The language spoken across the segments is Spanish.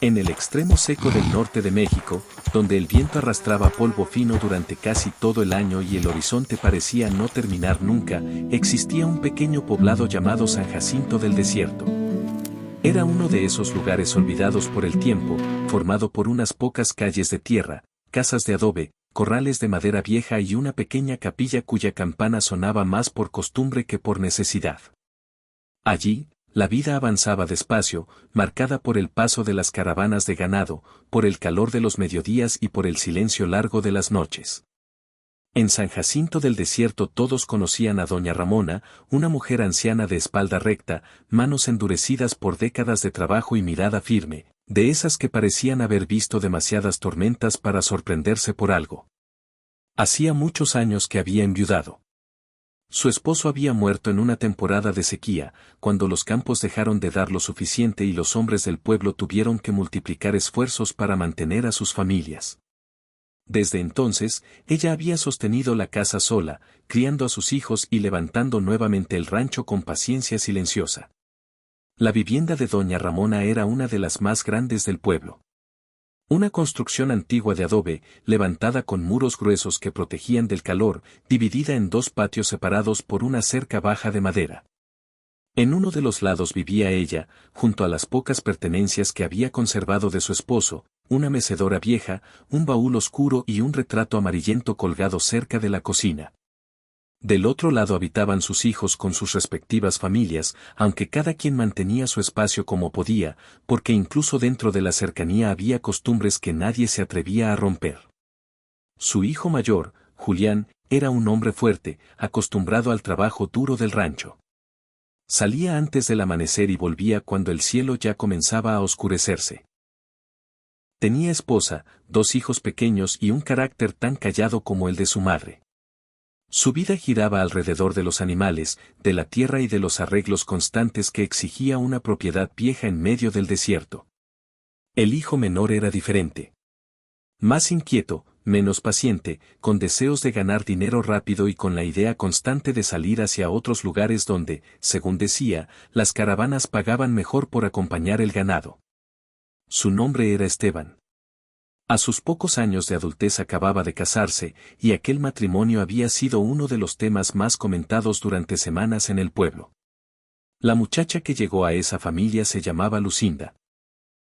En el extremo seco del norte de México, donde el viento arrastraba polvo fino durante casi todo el año y el horizonte parecía no terminar nunca, existía un pequeño poblado llamado San Jacinto del Desierto. Era uno de esos lugares olvidados por el tiempo, formado por unas pocas calles de tierra, casas de adobe, corrales de madera vieja y una pequeña capilla cuya campana sonaba más por costumbre que por necesidad. Allí, la vida avanzaba despacio, marcada por el paso de las caravanas de ganado, por el calor de los mediodías y por el silencio largo de las noches. En San Jacinto del Desierto todos conocían a doña Ramona, una mujer anciana de espalda recta, manos endurecidas por décadas de trabajo y mirada firme, de esas que parecían haber visto demasiadas tormentas para sorprenderse por algo. Hacía muchos años que había enviudado. Su esposo había muerto en una temporada de sequía, cuando los campos dejaron de dar lo suficiente y los hombres del pueblo tuvieron que multiplicar esfuerzos para mantener a sus familias. Desde entonces, ella había sostenido la casa sola, criando a sus hijos y levantando nuevamente el rancho con paciencia silenciosa. La vivienda de doña Ramona era una de las más grandes del pueblo. Una construcción antigua de adobe, levantada con muros gruesos que protegían del calor, dividida en dos patios separados por una cerca baja de madera. En uno de los lados vivía ella, junto a las pocas pertenencias que había conservado de su esposo, una mecedora vieja, un baúl oscuro y un retrato amarillento colgado cerca de la cocina. Del otro lado habitaban sus hijos con sus respectivas familias, aunque cada quien mantenía su espacio como podía, porque incluso dentro de la cercanía había costumbres que nadie se atrevía a romper. Su hijo mayor, Julián, era un hombre fuerte, acostumbrado al trabajo duro del rancho. Salía antes del amanecer y volvía cuando el cielo ya comenzaba a oscurecerse. Tenía esposa, dos hijos pequeños y un carácter tan callado como el de su madre. Su vida giraba alrededor de los animales, de la tierra y de los arreglos constantes que exigía una propiedad vieja en medio del desierto. El hijo menor era diferente. Más inquieto, menos paciente, con deseos de ganar dinero rápido y con la idea constante de salir hacia otros lugares donde, según decía, las caravanas pagaban mejor por acompañar el ganado. Su nombre era Esteban. A sus pocos años de adultez acababa de casarse, y aquel matrimonio había sido uno de los temas más comentados durante semanas en el pueblo. La muchacha que llegó a esa familia se llamaba Lucinda.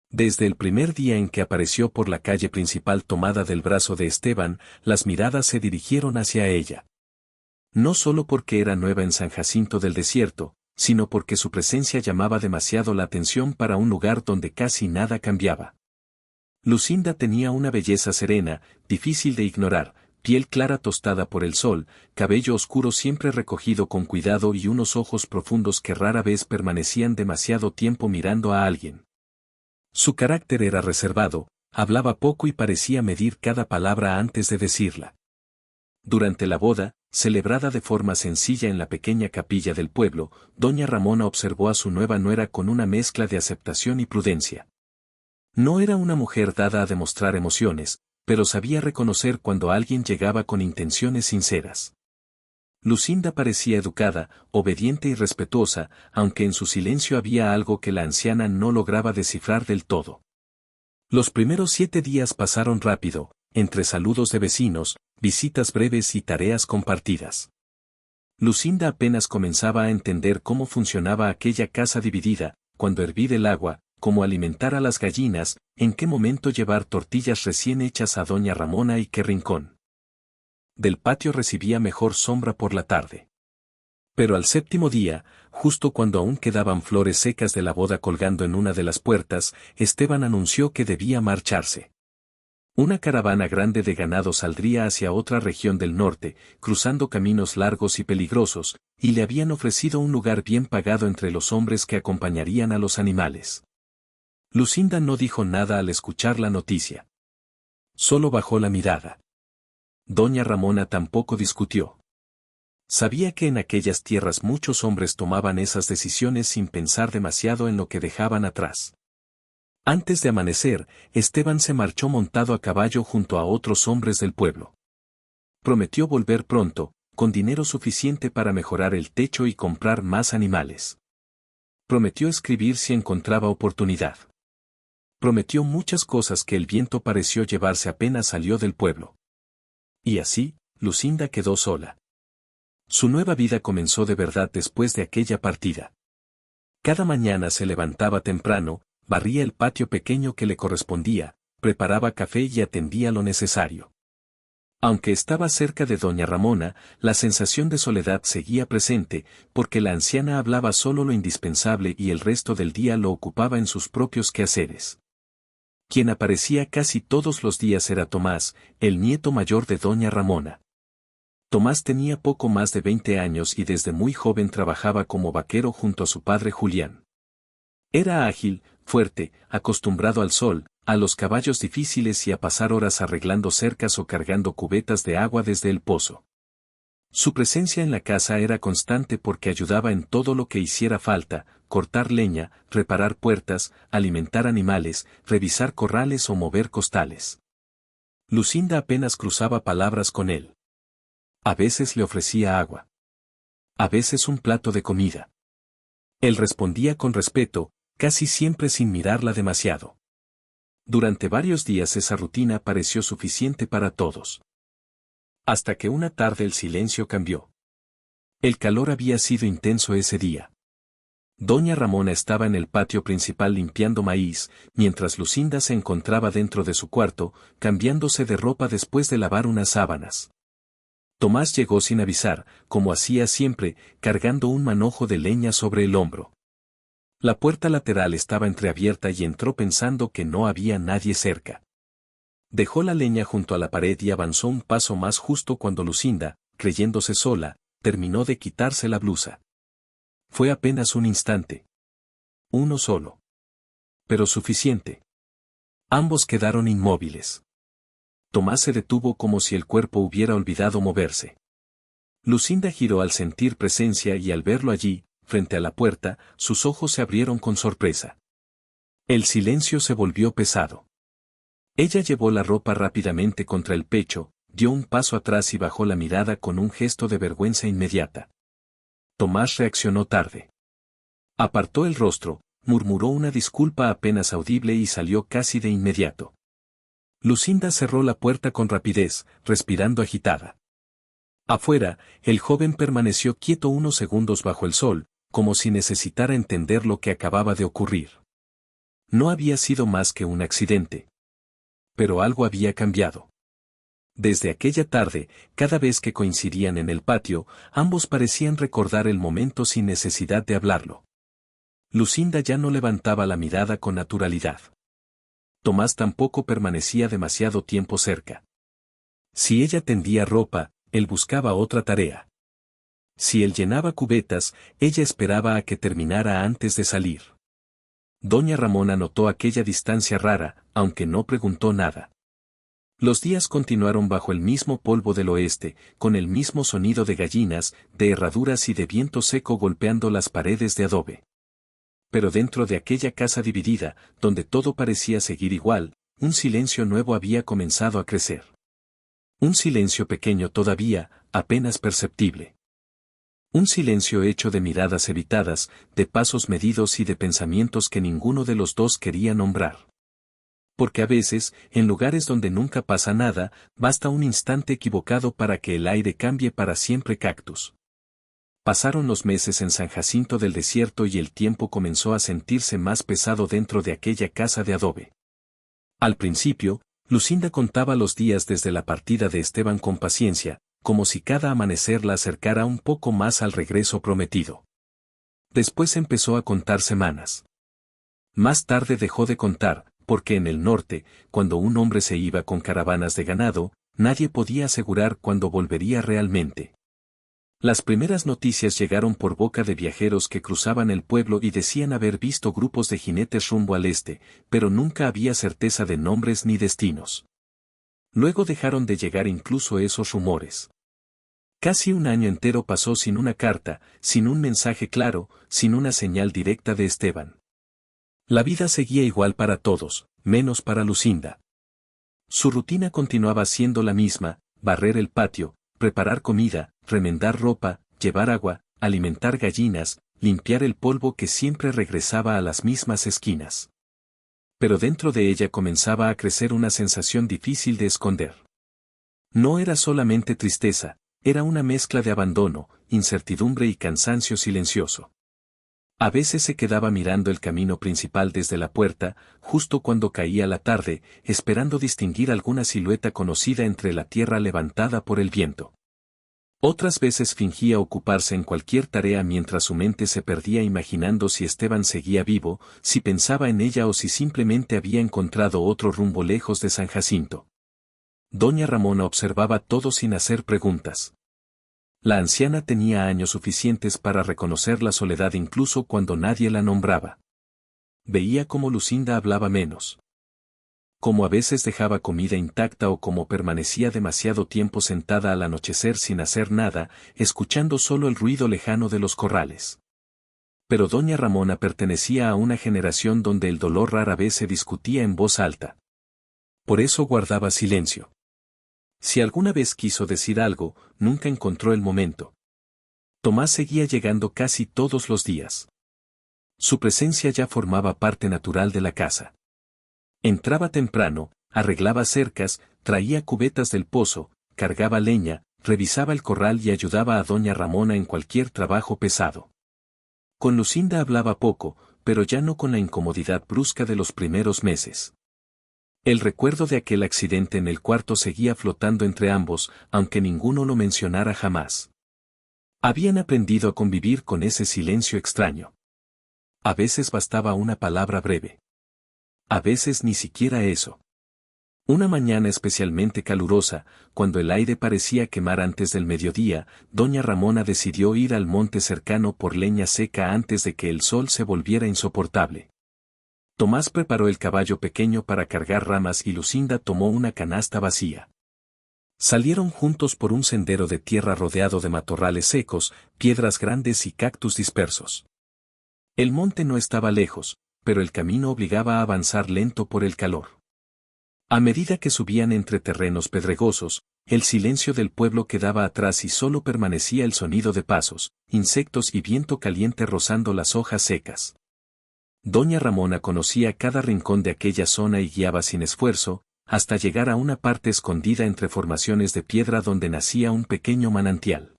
Desde el primer día en que apareció por la calle principal tomada del brazo de Esteban, las miradas se dirigieron hacia ella. No solo porque era nueva en San Jacinto del Desierto, sino porque su presencia llamaba demasiado la atención para un lugar donde casi nada cambiaba. Lucinda tenía una belleza serena, difícil de ignorar, piel clara tostada por el sol, cabello oscuro siempre recogido con cuidado y unos ojos profundos que rara vez permanecían demasiado tiempo mirando a alguien. Su carácter era reservado, hablaba poco y parecía medir cada palabra antes de decirla. Durante la boda, celebrada de forma sencilla en la pequeña capilla del pueblo, doña Ramona observó a su nueva nuera con una mezcla de aceptación y prudencia. No era una mujer dada a demostrar emociones, pero sabía reconocer cuando alguien llegaba con intenciones sinceras. Lucinda parecía educada, obediente y respetuosa, aunque en su silencio había algo que la anciana no lograba descifrar del todo. Los primeros 7 días pasaron rápido, entre saludos de vecinos, visitas breves y tareas compartidas. Lucinda apenas comenzaba a entender cómo funcionaba aquella casa dividida, cuando hervir el agua, cómo alimentar a las gallinas, en qué momento llevar tortillas recién hechas a doña Ramona y qué rincón del patio recibía mejor sombra por la tarde. Pero al 7.º día, justo cuando aún quedaban flores secas de la boda colgando en una de las puertas, Esteban anunció que debía marcharse. Una caravana grande de ganado saldría hacia otra región del norte, cruzando caminos largos y peligrosos, y le habían ofrecido un lugar bien pagado entre los hombres que acompañarían a los animales. Lucinda no dijo nada al escuchar la noticia. Solo bajó la mirada. Doña Ramona tampoco discutió. Sabía que en aquellas tierras muchos hombres tomaban esas decisiones sin pensar demasiado en lo que dejaban atrás. Antes de amanecer, Esteban se marchó montado a caballo junto a otros hombres del pueblo. Prometió volver pronto, con dinero suficiente para mejorar el techo y comprar más animales. Prometió escribir si encontraba oportunidad. Prometió muchas cosas que el viento pareció llevarse apenas salió del pueblo. Y así, Lucinda quedó sola. Su nueva vida comenzó de verdad después de aquella partida. Cada mañana se levantaba temprano, barría el patio pequeño que le correspondía, preparaba café y atendía lo necesario. Aunque estaba cerca de doña Ramona, la sensación de soledad seguía presente, porque la anciana hablaba solo lo indispensable y el resto del día lo ocupaba en sus propios quehaceres. Quien aparecía casi todos los días era Tomás, el nieto mayor de doña Ramona. Tomás tenía poco más de 20 años y desde muy joven trabajaba como vaquero junto a su padre Julián. Era ágil, fuerte, acostumbrado al sol, a los caballos difíciles y a pasar horas arreglando cercas o cargando cubetas de agua desde el pozo. Su presencia en la casa era constante porque ayudaba en todo lo que hiciera falta, cortar leña, reparar puertas, alimentar animales, revisar corrales o mover costales. Lucinda apenas cruzaba palabras con él. A veces le ofrecía agua. A veces un plato de comida. Él respondía con respeto, casi siempre sin mirarla demasiado. Durante varios días esa rutina pareció suficiente para todos. Hasta que una tarde el silencio cambió. El calor había sido intenso ese día. Doña Ramona estaba en el patio principal limpiando maíz, mientras Lucinda se encontraba dentro de su cuarto, cambiándose de ropa después de lavar unas sábanas. Tomás llegó sin avisar, como hacía siempre, cargando un manojo de leña sobre el hombro. La puerta lateral estaba entreabierta y entró pensando que no había nadie cerca. Dejó la leña junto a la pared y avanzó un paso más justo cuando Lucinda, creyéndose sola, terminó de quitarse la blusa. Fue apenas un instante. Uno solo. Pero suficiente. Ambos quedaron inmóviles. Tomás se detuvo como si el cuerpo hubiera olvidado moverse. Lucinda giró al sentir presencia y al verlo allí, frente a la puerta, sus ojos se abrieron con sorpresa. El silencio se volvió pesado. Ella llevó la ropa rápidamente contra el pecho, dio un paso atrás y bajó la mirada con un gesto de vergüenza inmediata. Tomás reaccionó tarde. Apartó el rostro, murmuró una disculpa apenas audible y salió casi de inmediato. Lucinda cerró la puerta con rapidez, respirando agitada. Afuera, el joven permaneció quieto unos segundos bajo el sol, como si necesitara entender lo que acababa de ocurrir. No había sido más que un accidente. Pero algo había cambiado. Desde aquella tarde, cada vez que coincidían en el patio, ambos parecían recordar el momento sin necesidad de hablarlo. Lucinda ya no levantaba la mirada con naturalidad. Tomás tampoco permanecía demasiado tiempo cerca. Si ella tendía ropa, él buscaba otra tarea. Si él llenaba cubetas, ella esperaba a que terminara antes de salir. Doña Ramona notó aquella distancia rara, aunque no preguntó nada. Los días continuaron bajo el mismo polvo del oeste, con el mismo sonido de gallinas, de herraduras y de viento seco golpeando las paredes de adobe. Pero dentro de aquella casa dividida, donde todo parecía seguir igual, un silencio nuevo había comenzado a crecer. Un silencio pequeño todavía, apenas perceptible. Un silencio hecho de miradas evitadas, de pasos medidos y de pensamientos que ninguno de los dos quería nombrar. Porque a veces, en lugares donde nunca pasa nada, basta un instante equivocado para que el aire cambie para siempre. Cactus. Pasaron los meses en San Jacinto del Desierto y el tiempo comenzó a sentirse más pesado dentro de aquella casa de adobe. Al principio, Lucinda contaba los días desde la partida de Esteban con paciencia, como si cada amanecer la acercara un poco más al regreso prometido. Después empezó a contar semanas. Más tarde dejó de contar, porque en el norte, cuando un hombre se iba con caravanas de ganado, nadie podía asegurar cuándo volvería realmente. Las primeras noticias llegaron por boca de viajeros que cruzaban el pueblo y decían haber visto grupos de jinetes rumbo al este, pero nunca había certeza de nombres ni destinos. Luego dejaron de llegar incluso esos rumores. Casi un año entero pasó sin una carta, sin un mensaje claro, sin una señal directa de Esteban. La vida seguía igual para todos, menos para Lucinda. Su rutina continuaba siendo la misma: barrer el patio, preparar comida, remendar ropa, llevar agua, alimentar gallinas, limpiar el polvo que siempre regresaba a las mismas esquinas. Pero dentro de ella comenzaba a crecer una sensación difícil de esconder. No era solamente tristeza, era una mezcla de abandono, incertidumbre y cansancio silencioso. A veces se quedaba mirando el camino principal desde la puerta, justo cuando caía la tarde, esperando distinguir alguna silueta conocida entre la tierra levantada por el viento. Otras veces fingía ocuparse en cualquier tarea mientras su mente se perdía imaginando si Esteban seguía vivo, si pensaba en ella o si simplemente había encontrado otro rumbo lejos de San Jacinto. Doña Ramona observaba todo sin hacer preguntas. La anciana tenía años suficientes para reconocer la soledad incluso cuando nadie la nombraba. Veía cómo Lucinda hablaba menos. Como a veces dejaba comida intacta o como permanecía demasiado tiempo sentada al anochecer sin hacer nada, escuchando solo el ruido lejano de los corrales. Pero doña Ramona pertenecía a una generación donde el dolor rara vez se discutía en voz alta. Por eso guardaba silencio. Si alguna vez quiso decir algo, nunca encontró el momento. Tomás seguía llegando casi todos los días. Su presencia ya formaba parte natural de la casa. Entraba temprano, arreglaba cercas, traía cubetas del pozo, cargaba leña, revisaba el corral y ayudaba a doña Ramona en cualquier trabajo pesado. Con Lucinda hablaba poco, pero ya no con la incomodidad brusca de los primeros meses. El recuerdo de aquel accidente en el cuarto seguía flotando entre ambos, aunque ninguno lo mencionara jamás. Habían aprendido a convivir con ese silencio extraño. A veces bastaba una palabra breve. A veces ni siquiera eso. Una mañana especialmente calurosa, cuando el aire parecía quemar antes del mediodía, doña Ramona decidió ir al monte cercano por leña seca antes de que el sol se volviera insoportable. Tomás preparó el caballo pequeño para cargar ramas y Lucinda tomó una canasta vacía. Salieron juntos por un sendero de tierra rodeado de matorrales secos, piedras grandes y cactus dispersos. El monte no estaba lejos, pero el camino obligaba a avanzar lento por el calor. A medida que subían entre terrenos pedregosos, el silencio del pueblo quedaba atrás y solo permanecía el sonido de pasos, insectos y viento caliente rozando las hojas secas. Doña Ramona conocía cada rincón de aquella zona y guiaba sin esfuerzo, hasta llegar a una parte escondida entre formaciones de piedra donde nacía un pequeño manantial.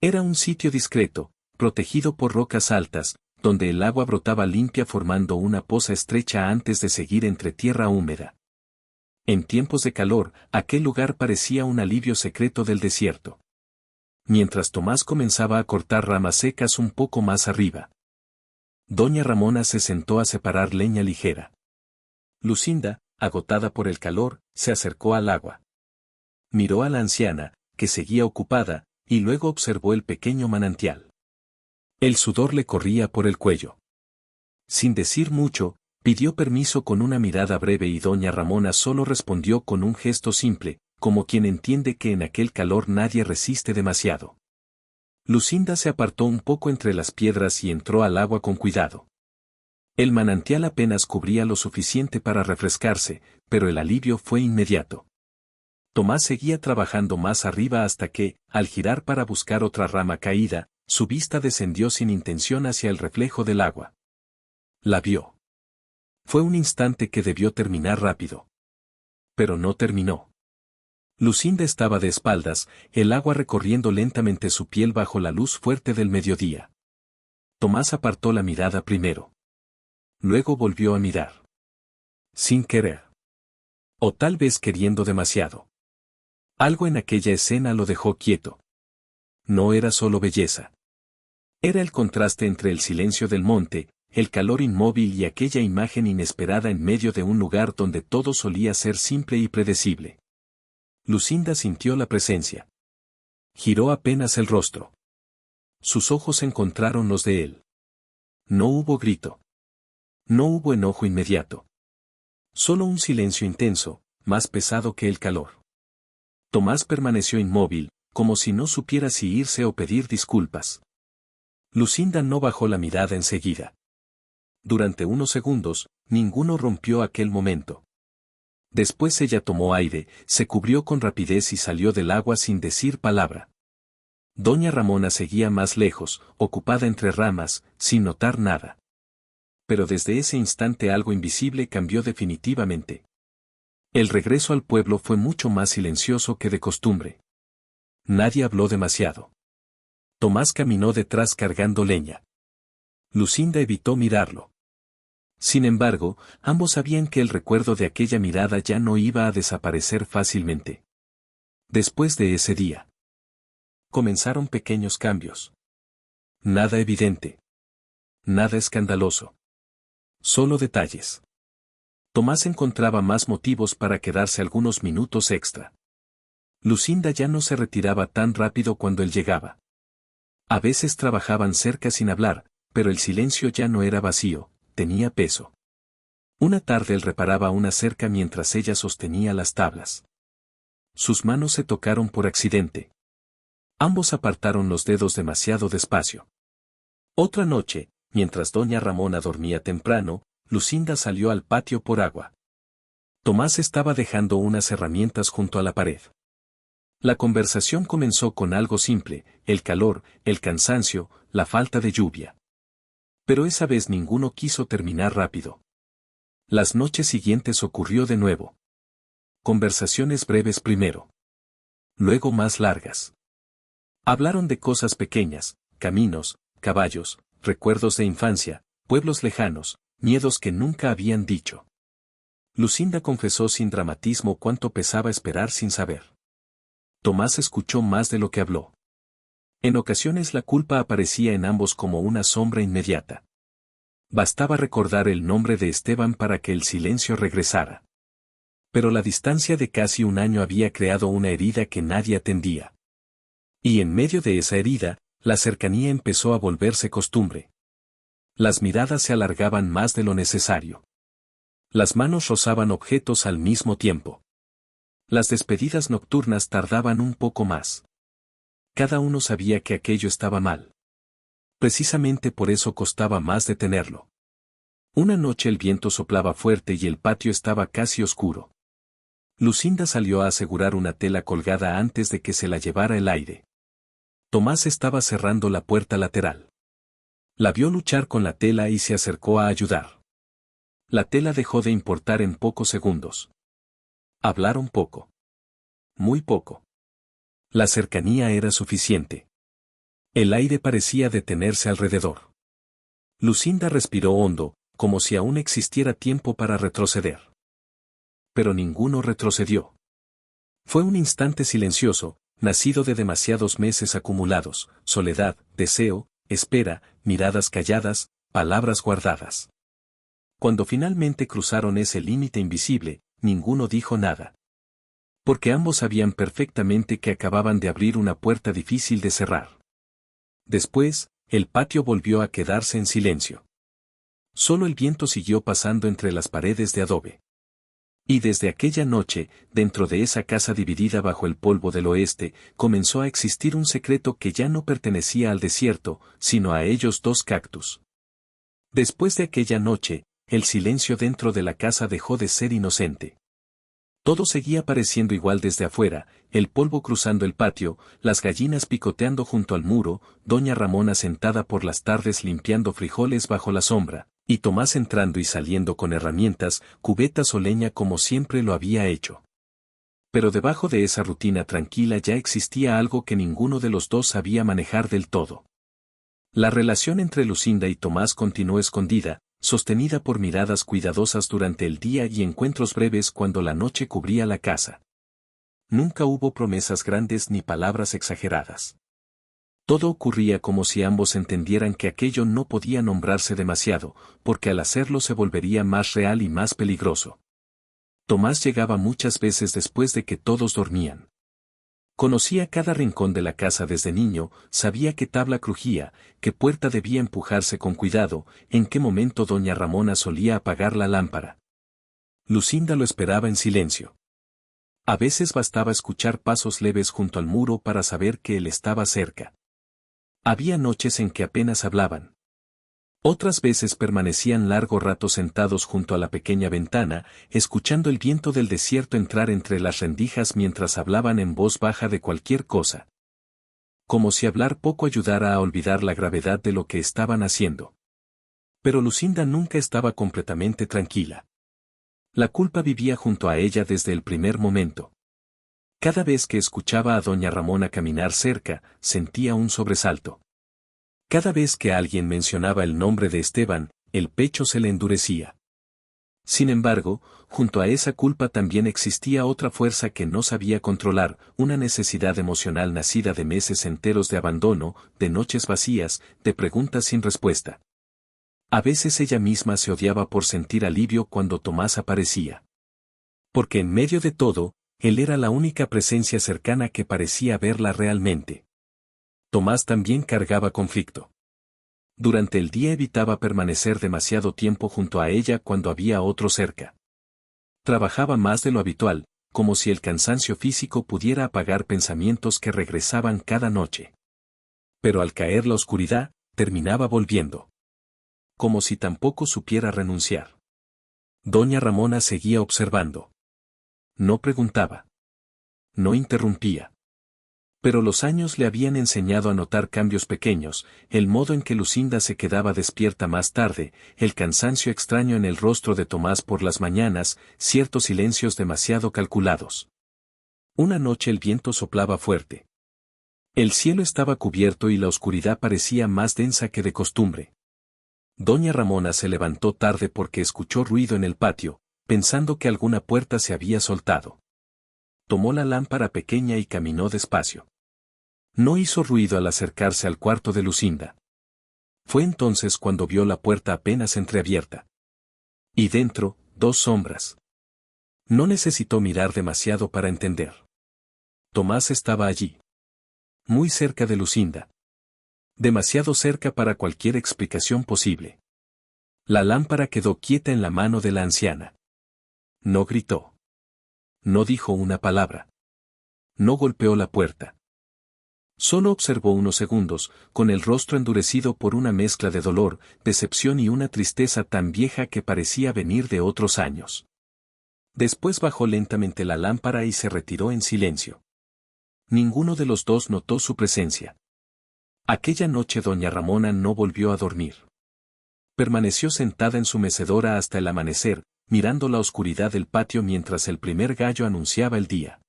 Era un sitio discreto, protegido por rocas altas, donde el agua brotaba limpia formando una poza estrecha antes de seguir entre tierra húmeda. En tiempos de calor, aquel lugar parecía un alivio secreto del desierto. Mientras Tomás comenzaba a cortar ramas secas un poco más arriba. Doña Ramona se sentó a separar leña ligera. Lucinda, agotada por el calor, se acercó al agua. Miró a la anciana, que seguía ocupada, y luego observó el pequeño manantial. El sudor le corría por el cuello. Sin decir mucho, pidió permiso con una mirada breve y doña Ramona solo respondió con un gesto simple, como quien entiende que en aquel calor nadie resiste demasiado. Lucinda se apartó un poco entre las piedras y entró al agua con cuidado. El manantial apenas cubría lo suficiente para refrescarse, pero el alivio fue inmediato. Tomás seguía trabajando más arriba hasta que, al girar para buscar otra rama caída, su vista descendió sin intención hacia el reflejo del agua. La vio. Fue un instante que debió terminar rápido. Pero no terminó. Lucinda estaba de espaldas, el agua recorriendo lentamente su piel bajo la luz fuerte del mediodía. Tomás apartó la mirada primero. Luego volvió a mirar. Sin querer. O tal vez queriendo demasiado. Algo en aquella escena lo dejó quieto. No era solo belleza. Era el contraste entre el silencio del monte, el calor inmóvil y aquella imagen inesperada en medio de un lugar donde todo solía ser simple y predecible. Lucinda sintió la presencia. Giró apenas el rostro. Sus ojos encontraron los de él. No hubo grito. No hubo enojo inmediato. Solo un silencio intenso, más pesado que el calor. Tomás permaneció inmóvil, como si no supiera si irse o pedir disculpas. Lucinda no bajó la mirada enseguida. Durante unos segundos, ninguno rompió aquel momento. Después ella tomó aire, se cubrió con rapidez y salió del agua sin decir palabra. Doña Ramona seguía más lejos, ocupada entre ramas, sin notar nada. pero desde ese instante algo invisible cambió definitivamente. El regreso al pueblo fue mucho más silencioso que de costumbre. Nadie habló demasiado. Tomás caminó detrás cargando leña. Lucinda evitó mirarlo. Sin embargo, ambos sabían que el recuerdo de aquella mirada ya no iba a desaparecer fácilmente. Después de ese día, comenzaron pequeños cambios. Nada evidente. Nada escandaloso. Solo detalles. Tomás encontraba más motivos para quedarse algunos minutos extra. Lucinda ya no se retiraba tan rápido cuando él llegaba. A veces trabajaban cerca sin hablar, pero el silencio ya no era vacío, tenía peso. Una tarde él reparaba una cerca mientras ella sostenía las tablas. Sus manos se tocaron por accidente. Ambos apartaron los dedos demasiado despacio. Otra noche, mientras doña Ramona dormía temprano, Lucinda salió al patio por agua. Tomás estaba dejando unas herramientas junto a la pared. La conversación comenzó con algo simple, el calor, el cansancio, la falta de lluvia. Pero esa vez ninguno quiso terminar rápido. Las noches siguientes ocurrió de nuevo. Conversaciones breves primero. Luego más largas. Hablaron de cosas pequeñas, caminos, caballos, recuerdos de infancia, pueblos lejanos, miedos que nunca habían dicho. Lucinda confesó sin dramatismo cuánto pesaba esperar sin saber. Tomás escuchó más de lo que habló. En ocasiones la culpa aparecía en ambos como una sombra inmediata. Bastaba recordar el nombre de Esteban para que el silencio regresara. Pero la distancia de casi un año había creado una herida que nadie atendía. Y en medio de esa herida, la cercanía empezó a volverse costumbre. Las miradas se alargaban más de lo necesario. Las manos rozaban objetos al mismo tiempo. Las despedidas nocturnas tardaban un poco más. Cada uno sabía que aquello estaba mal. Precisamente por eso costaba más detenerlo. Una noche el viento soplaba fuerte y el patio estaba casi oscuro. Lucinda salió a asegurar una tela colgada antes de que se la llevara el aire. Tomás estaba cerrando la puerta lateral. La vio luchar con la tela y se acercó a ayudar. La tela dejó de importar en pocos segundos. Hablaron poco. Muy poco. La cercanía era suficiente. El aire parecía detenerse alrededor. Lucinda respiró hondo, como si aún existiera tiempo para retroceder. Pero ninguno retrocedió. Fue un instante silencioso, nacido de demasiados meses acumulados, soledad, deseo, espera, miradas calladas, palabras guardadas. Cuando finalmente cruzaron ese límite invisible, ninguno dijo nada. Porque ambos sabían perfectamente que acababan de abrir una puerta difícil de cerrar. Después, el patio volvió a quedarse en silencio. Solo el viento siguió pasando entre las paredes de adobe. Y desde aquella noche, dentro de esa casa dividida bajo el polvo del oeste, comenzó a existir un secreto que ya no pertenecía al desierto, sino a ellos dos cactus. Después de aquella noche, el silencio dentro de la casa dejó de ser inocente. Todo seguía pareciendo igual desde afuera, el polvo cruzando el patio, las gallinas picoteando junto al muro, doña Ramona sentada por las tardes limpiando frijoles bajo la sombra, y Tomás entrando y saliendo con herramientas, cubetas o leña como siempre lo había hecho. Pero debajo de esa rutina tranquila ya existía algo que ninguno de los dos sabía manejar del todo. La relación entre Lucinda y Tomás continuó escondida, sostenida por miradas cuidadosas durante el día y encuentros breves cuando la noche cubría la casa. Nunca hubo promesas grandes ni palabras exageradas. Todo ocurría como si ambos entendieran que aquello no podía nombrarse demasiado, porque al hacerlo se volvería más real y más peligroso. Tomás llegaba muchas veces después de que todos dormían. Conocía cada rincón de la casa desde niño, sabía qué tabla crujía, qué puerta debía empujarse con cuidado, en qué momento doña Ramona solía apagar la lámpara. Lucinda lo esperaba en silencio. A veces bastaba escuchar pasos leves junto al muro para saber que él estaba cerca. Había noches en que apenas hablaban. Otras veces permanecían largo rato sentados junto a la pequeña ventana, escuchando el viento del desierto entrar entre las rendijas mientras hablaban en voz baja de cualquier cosa. Como si hablar poco ayudara a olvidar la gravedad de lo que estaban haciendo. Pero Lucinda nunca estaba completamente tranquila. La culpa vivía junto a ella desde el primer momento. Cada vez que escuchaba a doña Ramona caminar cerca, sentía un sobresalto. Cada vez que alguien mencionaba el nombre de Esteban, el pecho se le endurecía. Sin embargo, junto a esa culpa también existía otra fuerza que no sabía controlar, una necesidad emocional nacida de meses enteros de abandono, de noches vacías, de preguntas sin respuesta. A veces ella misma se odiaba por sentir alivio cuando Tomás aparecía. Porque en medio de todo, él era la única presencia cercana que parecía verla realmente. Tomás también cargaba conflicto. Durante el día evitaba permanecer demasiado tiempo junto a ella cuando había otro cerca. Trabajaba más de lo habitual, como si el cansancio físico pudiera apagar pensamientos que regresaban cada noche. Pero al caer la oscuridad, terminaba volviendo. Como si tampoco supiera renunciar. Doña Ramona seguía observando. No preguntaba. No interrumpía. Pero los años le habían enseñado a notar cambios pequeños, el modo en que Lucinda se quedaba despierta más tarde, el cansancio extraño en el rostro de Tomás por las mañanas, ciertos silencios demasiado calculados. Una noche el viento soplaba fuerte. El cielo estaba cubierto y la oscuridad parecía más densa que de costumbre. Doña Ramona se levantó tarde porque escuchó ruido en el patio, pensando que alguna puerta se había soltado. Tomó la lámpara pequeña y caminó despacio. No hizo ruido al acercarse al cuarto de Lucinda. Fue entonces cuando vio la puerta apenas entreabierta. Y dentro, dos sombras. No necesitó mirar demasiado para entender. Tomás estaba allí. Muy cerca de Lucinda. Demasiado cerca para cualquier explicación posible. La lámpara quedó quieta en la mano de la anciana. No gritó. No dijo una palabra. No golpeó la puerta. Solo observó unos segundos, con el rostro endurecido por una mezcla de dolor, decepción y una tristeza tan vieja que parecía venir de otros años. Después bajó lentamente la lámpara y se retiró en silencio. Ninguno de los dos notó su presencia. Aquella noche doña Ramona no volvió a dormir. Permaneció sentada en su mecedora hasta el amanecer, mirando la oscuridad del patio mientras el primer gallo anunciaba el día.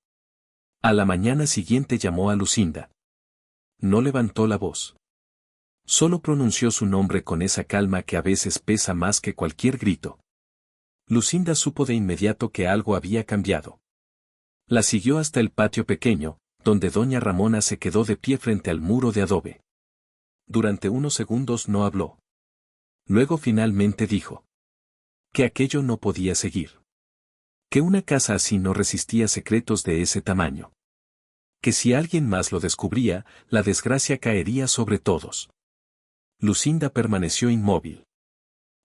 A la mañana siguiente llamó a Lucinda. No levantó la voz. Solo pronunció su nombre con esa calma que a veces pesa más que cualquier grito. Lucinda supo de inmediato que algo había cambiado. La siguió hasta el patio pequeño, donde doña Ramona se quedó de pie frente al muro de adobe. Durante unos segundos no habló. Luego finalmente dijo. Que aquello no podía seguir. Que una casa así no resistía secretos de ese tamaño. Que si alguien más lo descubría, la desgracia caería sobre todos. Lucinda permaneció inmóvil.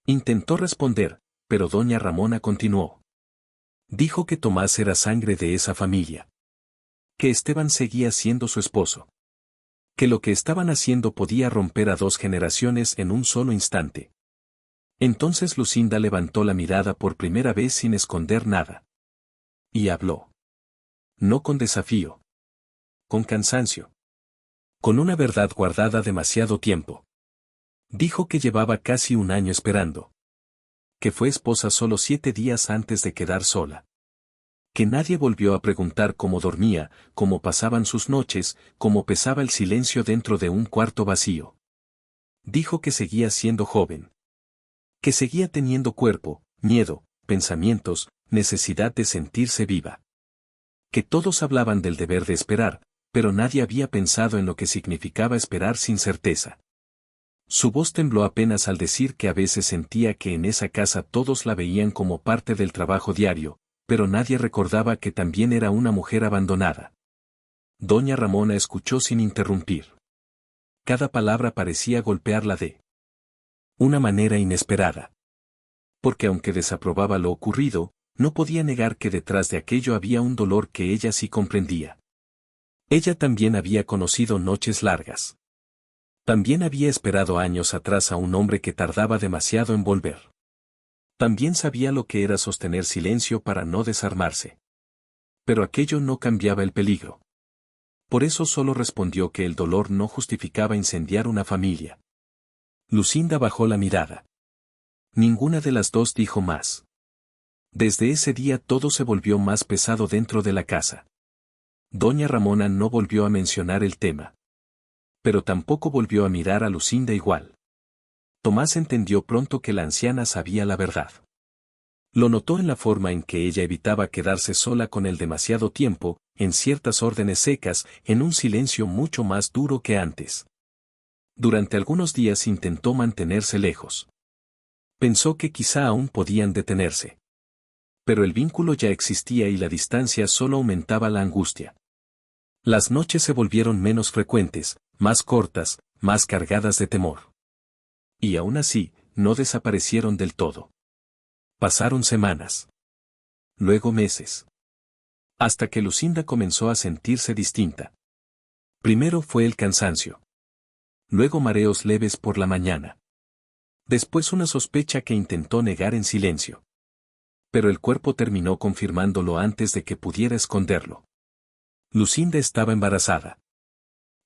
Intentó responder, pero doña Ramona continuó. Dijo que Tomás era sangre de esa familia. Que Esteban seguía siendo su esposo. Que lo que estaban haciendo podía romper a 2 generaciones en un solo instante. Entonces Lucinda levantó la mirada por primera vez sin esconder nada. Y habló. No con desafío. Con cansancio. Con una verdad guardada demasiado tiempo. Dijo que llevaba casi un año esperando. Que fue esposa solo 7 días antes de quedar sola. Que nadie volvió a preguntar cómo dormía, cómo pasaban sus noches, cómo pesaba el silencio dentro de un cuarto vacío. Dijo que seguía siendo joven. Que seguía teniendo cuerpo, miedo, pensamientos, necesidad de sentirse viva. Que todos hablaban del deber de esperar, pero nadie había pensado en lo que significaba esperar sin certeza. Su voz tembló apenas al decir que a veces sentía que en esa casa todos la veían como parte del trabajo diario, pero nadie recordaba que también era una mujer abandonada. Doña Ramona escuchó sin interrumpir. Cada palabra parecía golpearla de una manera inesperada. Porque aunque desaprobaba lo ocurrido, no podía negar que detrás de aquello había un dolor que ella sí comprendía. Ella también había conocido noches largas. También había esperado años atrás a un hombre que tardaba demasiado en volver. También sabía lo que era sostener silencio para no desarmarse. Pero aquello no cambiaba el peligro. Por eso solo respondió que el dolor no justificaba incendiar una familia. Lucinda bajó la mirada. Ninguna de las dos dijo más. Desde ese día todo se volvió más pesado dentro de la casa. Doña Ramona no volvió a mencionar el tema. Pero tampoco volvió a mirar a Lucinda igual. Tomás entendió pronto que la anciana sabía la verdad. Lo notó en la forma en que ella evitaba quedarse sola con él demasiado tiempo, en ciertas órdenes secas, en un silencio mucho más duro que antes. Durante algunos días intentó mantenerse lejos. Pensó que quizá aún podían detenerse. Pero el vínculo ya existía y la distancia solo aumentaba la angustia. Las noches se volvieron menos frecuentes, más cortas, más cargadas de temor. Y aún así, no desaparecieron del todo. Pasaron semanas. Luego meses. Hasta que Lucinda comenzó a sentirse distinta. Primero fue el cansancio. Luego mareos leves por la mañana. Después una sospecha que intentó negar en silencio. Pero el cuerpo terminó confirmándolo antes de que pudiera esconderlo. Lucinda estaba embarazada.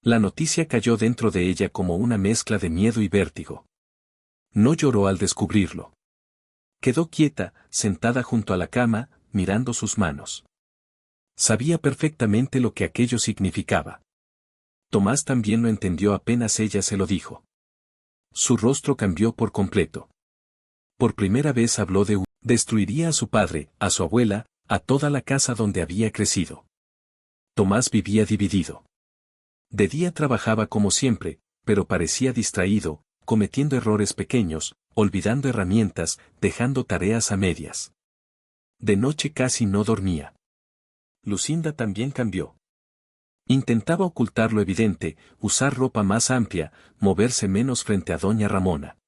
La noticia cayó dentro de ella como una mezcla de miedo y vértigo. No lloró al descubrirlo. Quedó quieta, sentada junto a la cama, mirando sus manos. Sabía perfectamente lo que aquello significaba. Tomás también lo entendió apenas ella se lo dijo. Su rostro cambió por completo. Por primera vez habló de destruiría a su padre, a su abuela, a toda la casa donde había crecido. Tomás vivía dividido. De día trabajaba como siempre, pero parecía distraído, cometiendo errores pequeños, olvidando herramientas, dejando tareas a medias. De noche casi no dormía. Lucinda también cambió. Intentaba ocultar lo evidente, usar ropa más amplia, moverse menos frente a doña Ramona.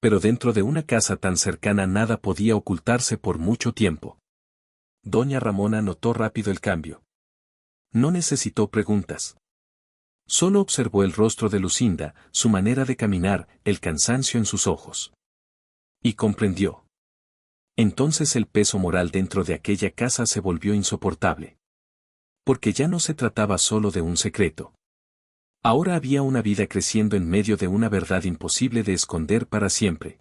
Pero dentro de una casa tan cercana nada podía ocultarse por mucho tiempo. Doña Ramona notó rápido el cambio. No necesitó preguntas. Solo observó el rostro de Lucinda, su manera de caminar, el cansancio en sus ojos. Y comprendió. Entonces el peso moral dentro de aquella casa se volvió insoportable. Porque ya no se trataba solo de un secreto. Ahora había una vida creciendo en medio de una verdad imposible de esconder para siempre.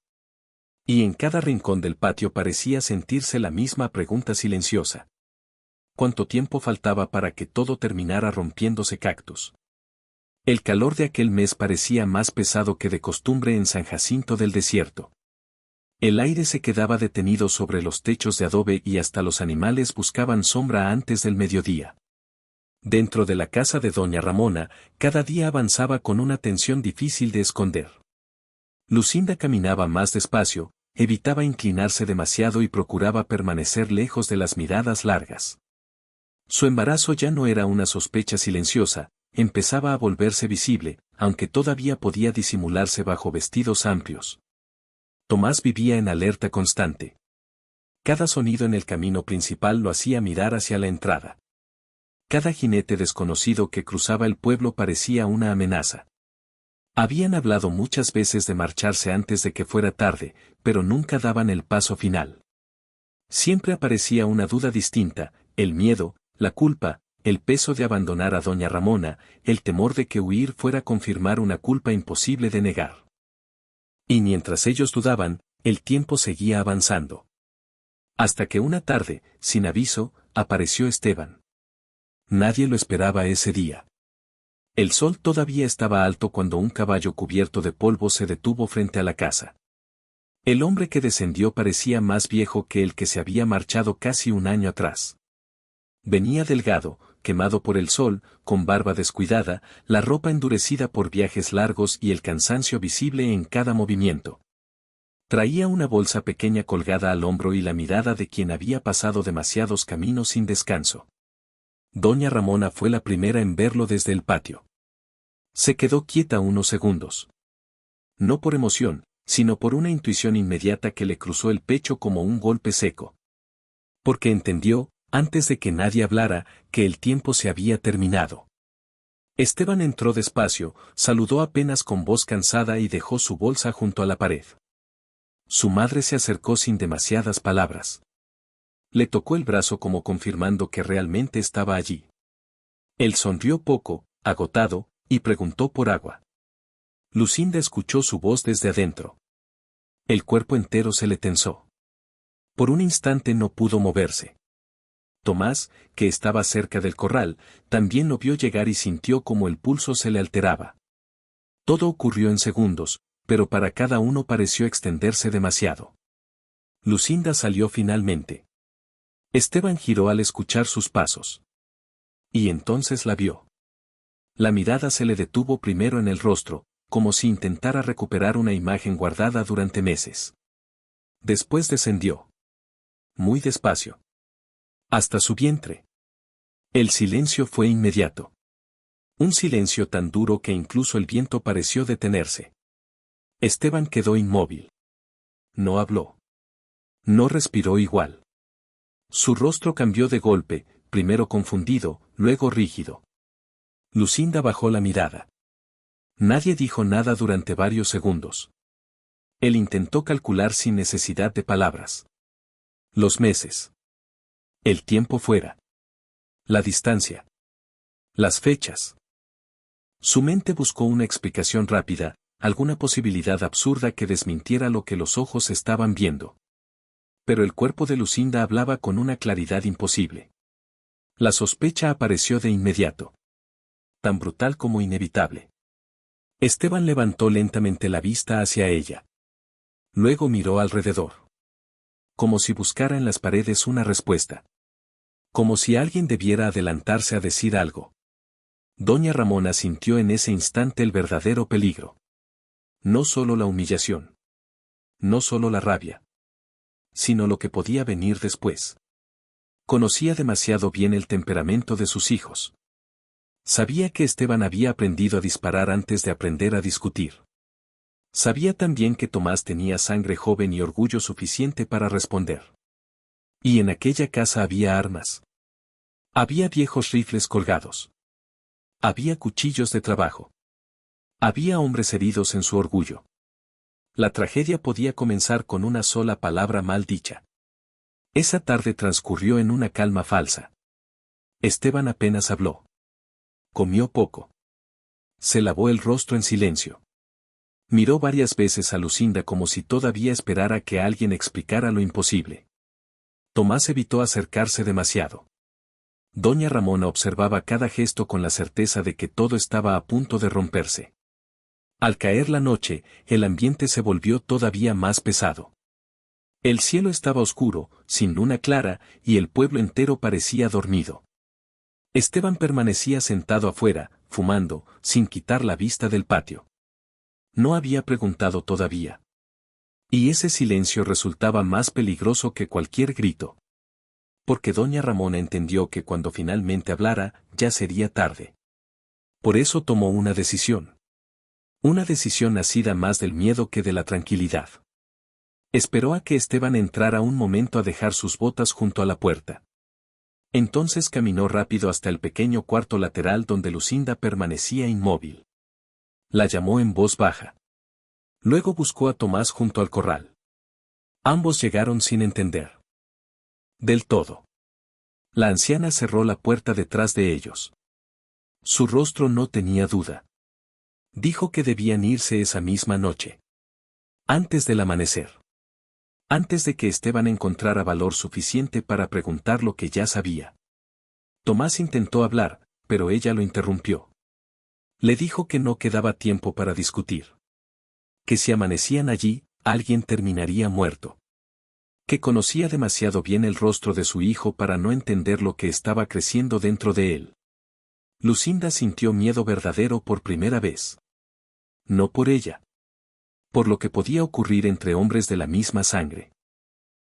Y en cada rincón del patio parecía sentirse la misma pregunta silenciosa. ¿Cuánto tiempo faltaba para que todo terminara rompiéndose cactus? El calor de aquel mes parecía más pesado que de costumbre en San Jacinto del Desierto. El aire se quedaba detenido sobre los techos de adobe y hasta los animales buscaban sombra antes del mediodía. Dentro de la casa de doña Ramona, cada día avanzaba con una tensión difícil de esconder. Lucinda caminaba más despacio, evitaba inclinarse demasiado y procuraba permanecer lejos de las miradas largas. Su embarazo ya no era una sospecha silenciosa, empezaba a volverse visible, aunque todavía podía disimularse bajo vestidos amplios. Tomás vivía en alerta constante. Cada sonido en el camino principal lo hacía mirar hacia la entrada. Cada jinete desconocido que cruzaba el pueblo parecía una amenaza. Habían hablado muchas veces de marcharse antes de que fuera tarde, pero nunca daban el paso final. Siempre aparecía una duda distinta, el miedo, la culpa, el peso de abandonar a doña Ramona, el temor de que huir fuera a confirmar una culpa imposible de negar. Y mientras ellos dudaban, el tiempo seguía avanzando. Hasta que una tarde, sin aviso, apareció Esteban. Nadie lo esperaba ese día. El sol todavía estaba alto cuando un caballo cubierto de polvo se detuvo frente a la casa. El hombre que descendió parecía más viejo que el que se había marchado casi un año atrás. Venía delgado, quemado por el sol, con barba descuidada, la ropa endurecida por viajes largos y el cansancio visible en cada movimiento. Traía una bolsa pequeña colgada al hombro y la mirada de quien había pasado demasiados caminos sin descanso. Doña Ramona fue la primera en verlo desde el patio. Se quedó quieta unos segundos. No por emoción, sino por una intuición inmediata que le cruzó el pecho como un golpe seco. Porque entendió, antes de que nadie hablara, que el tiempo se había terminado. Esteban entró despacio, saludó apenas con voz cansada y dejó su bolsa junto a la pared. Su madre se acercó sin demasiadas palabras. Le tocó el brazo como confirmando que realmente estaba allí. Él sonrió poco, agotado, y preguntó por agua. Lucinda escuchó su voz desde adentro. El cuerpo entero se le tensó. Por un instante no pudo moverse. Tomás, que estaba cerca del corral, también lo vio llegar y sintió como el pulso se le alteraba. Todo ocurrió en segundos, pero para cada uno pareció extenderse demasiado. Lucinda salió finalmente. Esteban giró al escuchar sus pasos. Y entonces la vio. La mirada se le detuvo primero en el rostro, como si intentara recuperar una imagen guardada durante meses. Después descendió. Muy despacio. Hasta su vientre. El silencio fue inmediato. Un silencio tan duro que incluso el viento pareció detenerse. Esteban quedó inmóvil. No habló. No respiró igual. Su rostro cambió de golpe, primero confundido, luego rígido. Lucinda bajó la mirada. Nadie dijo nada durante varios segundos. Él intentó calcular sin necesidad de palabras. Los meses. El tiempo fuera. La distancia. Las fechas. Su mente buscó una explicación rápida, alguna posibilidad absurda que desmintiera lo que los ojos estaban viendo. Pero el cuerpo de Lucinda hablaba con una claridad imposible. La sospecha apareció de inmediato. Tan brutal como inevitable. Esteban levantó lentamente la vista hacia ella. Luego miró alrededor. Como si buscara en las paredes una respuesta. Como si alguien debiera adelantarse a decir algo. Doña Ramona sintió en ese instante el verdadero peligro. No solo la humillación. No solo la rabia. Sino lo que podía venir después. Conocía demasiado bien el temperamento de sus hijos. Sabía que Esteban había aprendido a disparar antes de aprender a discutir. Sabía también que Tomás tenía sangre joven y orgullo suficiente para responder. Y en aquella casa había armas. Había viejos rifles colgados. Había cuchillos de trabajo. Había hombres heridos en su orgullo. La tragedia podía comenzar con una sola palabra mal dicha. Esa tarde transcurrió en una calma falsa. Esteban apenas habló. Comió poco. Se lavó el rostro en silencio. Miró varias veces a Lucinda como si todavía esperara que alguien explicara lo imposible. Tomás evitó acercarse demasiado. Doña Ramona observaba cada gesto con la certeza de que todo estaba a punto de romperse. Al caer la noche, el ambiente se volvió todavía más pesado. El cielo estaba oscuro, sin luna clara, y el pueblo entero parecía dormido. Esteban permanecía sentado afuera, fumando, sin quitar la vista del patio. No había preguntado todavía. Y ese silencio resultaba más peligroso que cualquier grito. Porque doña Ramona entendió que cuando finalmente hablara, ya sería tarde. Por eso tomó una decisión. Una decisión nacida más del miedo que de la tranquilidad. Esperó a que Esteban entrara un momento a dejar sus botas junto a la puerta. Entonces caminó rápido hasta el pequeño cuarto lateral donde Lucinda permanecía inmóvil. La llamó en voz baja. Luego buscó a Tomás junto al corral. Ambos llegaron sin entender. Del todo. La anciana cerró la puerta detrás de ellos. Su rostro no tenía duda. Dijo que debían irse esa misma noche. Antes del amanecer. Antes de que Esteban encontrara valor suficiente para preguntar lo que ya sabía. Tomás intentó hablar, pero ella lo interrumpió. Le dijo que no quedaba tiempo para discutir. Que si amanecían allí, alguien terminaría muerto. Que conocía demasiado bien el rostro de su hijo para no entender lo que estaba creciendo dentro de él. Lucinda sintió miedo verdadero por primera vez. No por ella. Por lo que podía ocurrir entre hombres de la misma sangre.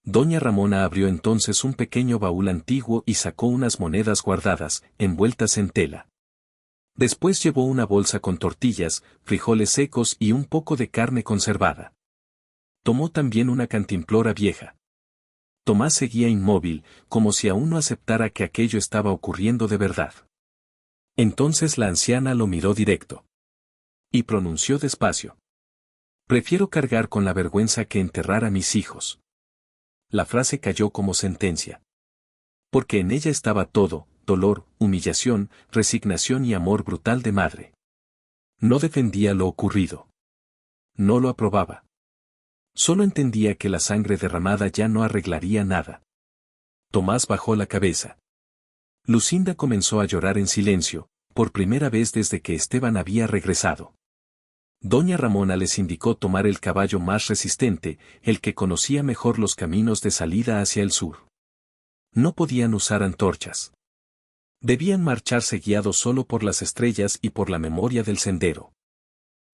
Doña Ramona abrió entonces un pequeño baúl antiguo y sacó unas monedas guardadas, envueltas en tela. Después llevó una bolsa con tortillas, frijoles secos y un poco de carne conservada. Tomó también una cantimplora vieja. Tomás seguía inmóvil, como si aún no aceptara que aquello estaba ocurriendo de verdad. Entonces la anciana lo miró directo. Y pronunció despacio. Prefiero cargar con la vergüenza que enterrar a mis hijos. La frase cayó como sentencia. Porque en ella estaba todo, dolor, humillación, resignación y amor brutal de madre. No defendía lo ocurrido. No lo aprobaba. Solo entendía que la sangre derramada ya no arreglaría nada. Tomás bajó la cabeza. Lucinda comenzó a llorar en silencio, por primera vez desde que Esteban había regresado. Doña Ramona les indicó tomar el caballo más resistente, el que conocía mejor los caminos de salida hacia el sur. No podían usar antorchas. Debían marcharse guiados solo por las estrellas y por la memoria del sendero.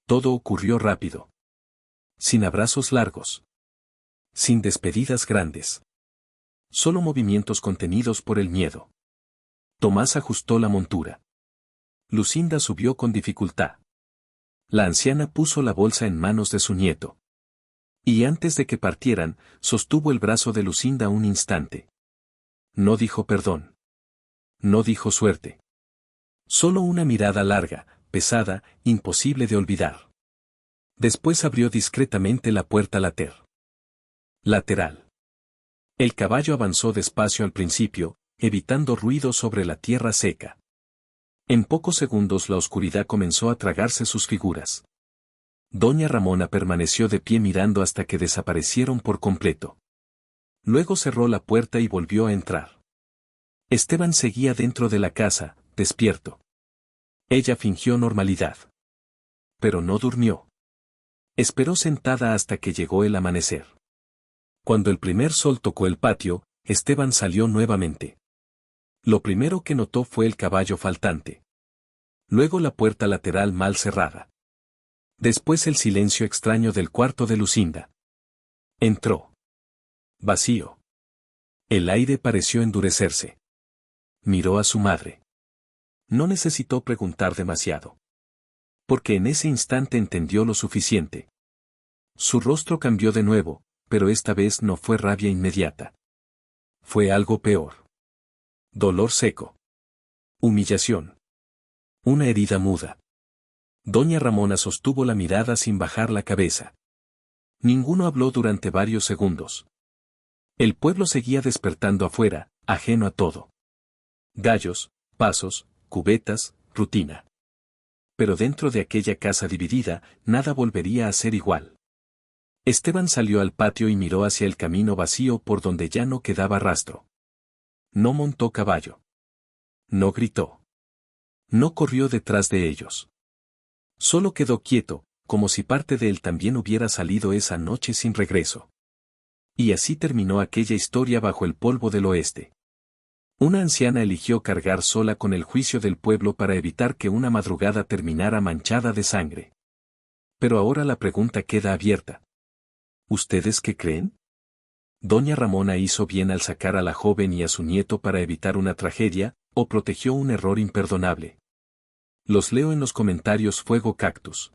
Todo ocurrió rápido. Sin abrazos largos. Sin despedidas grandes. Solo movimientos contenidos por el miedo. Tomás ajustó la montura. Lucinda subió con dificultad. La anciana puso la bolsa en manos de su nieto. Y antes de que partieran, sostuvo el brazo de Lucinda un instante. No dijo perdón. No dijo suerte. Solo una mirada larga, pesada, imposible de olvidar. Después abrió discretamente la puerta lateral. El caballo avanzó despacio al principio, evitando ruido sobre la tierra seca. En pocos segundos la oscuridad comenzó a tragarse sus figuras. Doña Ramona permaneció de pie mirando hasta que desaparecieron por completo. Luego cerró la puerta y volvió a entrar. Esteban seguía dentro de la casa, despierto. Ella fingió normalidad. Pero no durmió. Esperó sentada hasta que llegó el amanecer. Cuando el primer sol tocó el patio, Esteban salió nuevamente. Lo primero que notó fue el caballo faltante. Luego la puerta lateral mal cerrada. Después el silencio extraño del cuarto de Lucinda. Entró. Vacío. El aire pareció endurecerse. Miró a su madre. No necesitó preguntar demasiado. Porque en ese instante entendió lo suficiente. Su rostro cambió de nuevo, pero esta vez no fue rabia inmediata. Fue algo peor. Dolor seco. Humillación. Una herida muda. Doña Ramona sostuvo la mirada sin bajar la cabeza. Ninguno habló durante varios segundos. El pueblo seguía despertando afuera, ajeno a todo. Gallos, pasos, cubetas, rutina. Pero dentro de aquella casa dividida, nada volvería a ser igual. Esteban salió al patio y miró hacia el camino vacío por donde ya no quedaba rastro. No montó caballo. No gritó. No corrió detrás de ellos. Solo quedó quieto, como si parte de él también hubiera salido esa noche sin regreso. Y así terminó aquella historia bajo el polvo del oeste. Una anciana eligió cargar sola con el juicio del pueblo para evitar que una madrugada terminara manchada de sangre. Pero ahora la pregunta queda abierta. ¿Ustedes qué creen? ¿Doña Ramona hizo bien al sacar a la joven y a su nieto para evitar una tragedia, o protegió un error imperdonable? Los leo en los comentarios Fuego Cactus.